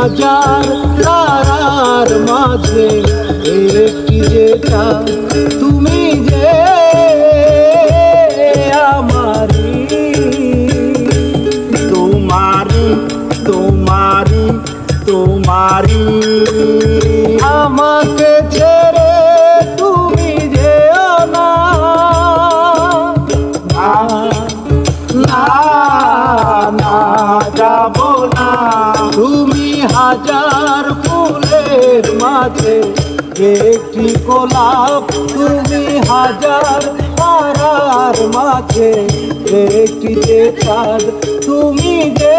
হাজার তারার মাঝে একটি যে চাঁদ তুমি যে আমারি তোমারি তোমারি তোমারি আমাকে ছেড়ে তুমি যেও না না না যাব না তুমি হাজার ফুলের মাঝে একটি গোলাপ তুমি হাজার তারার মাঝে একটি যে চাঁদ তুমি যে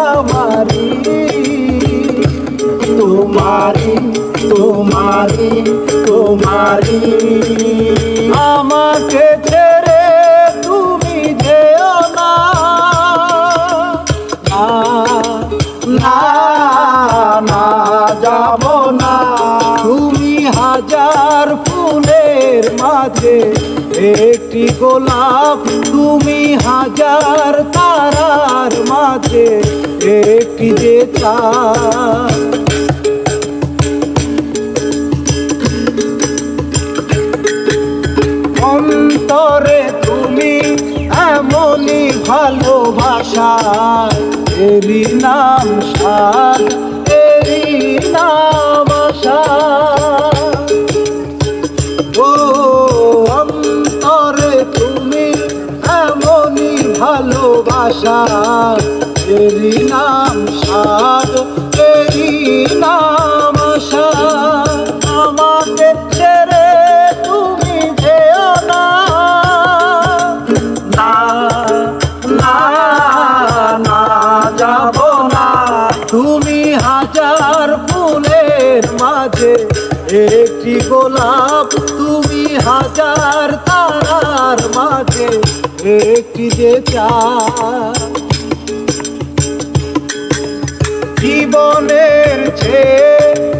আমারি তোমারি তোমারি তোমারি আমাকে ছেড়ে তুমি যেও না না না যাব না তুমি হাজার ফুলের মাঝে একটি গোলাপ তুমি হাজার তারার মাঝে একটি যে চাঁদ অন্তরে তুমি এমনই ভালোবাসা এরই নাম সার এরই নাম আশা ও অন্তরে তুমি এমনই ভালোবাসা এরই নাম সার এরই নাম আশা আমাকে ছেড়ে তুমি যেও না না না না যাব না তুমি হাজার ফুলের মাঝে একটি গোলাপ তুমি হাজার তারার মাঝে একটি যে চাঁদ জীবনের চেয়ে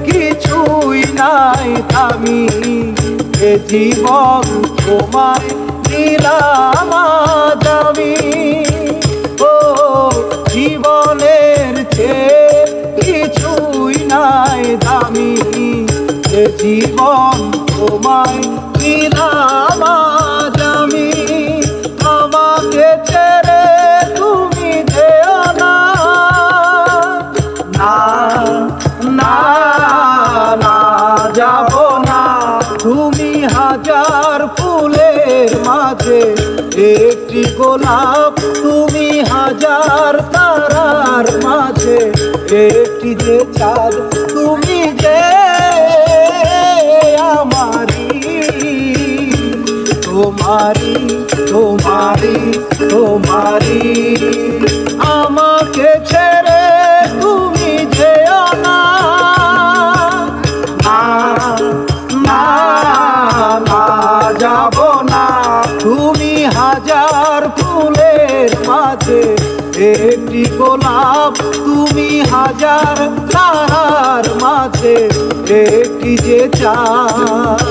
কিছুই নাই দামি এ জীবন তোমায় দিলাম আজ আমি ও জীবনের চেয়ে কিছুই নাই দামি এ জীবন তোমায় দিলাম আজ আমি আমাকে ছেড়ে তুমি যেও না না না না যাব না তুমি হাজার ফুলের মাঝে একটি গোলাপ তুমি হাজার তারার মাঝে একটি যে চাঁদ তুমি যে আমারি তোমারি তোমারি তোমারি আমাকে ছেড়ে তুমি যেও না না না যাব না তুমি হাজার ফুলের মাঝে একটি গোলাপ তুমি হাজার তারার মাঝে একটি যে চাঁদ